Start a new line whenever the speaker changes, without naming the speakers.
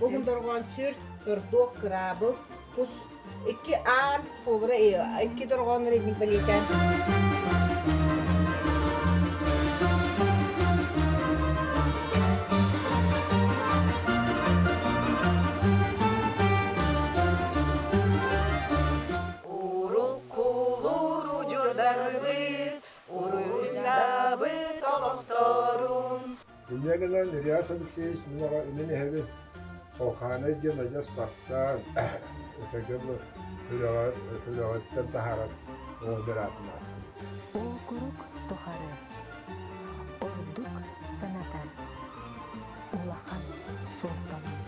Bugün dorgon sür, dörtüok kırabı, kus iki an kobra iki dorgon rednik baliten.
Uruk kulur ucurdar bit, uruyunda bit oloktorun.
Dünyagından riyasat seyiş numara üneni hevi Sokhane gena jastaktan ötekemle hülavattan taharat moderatına.
Округ тухары. Ордук санатан. Улахан сортан.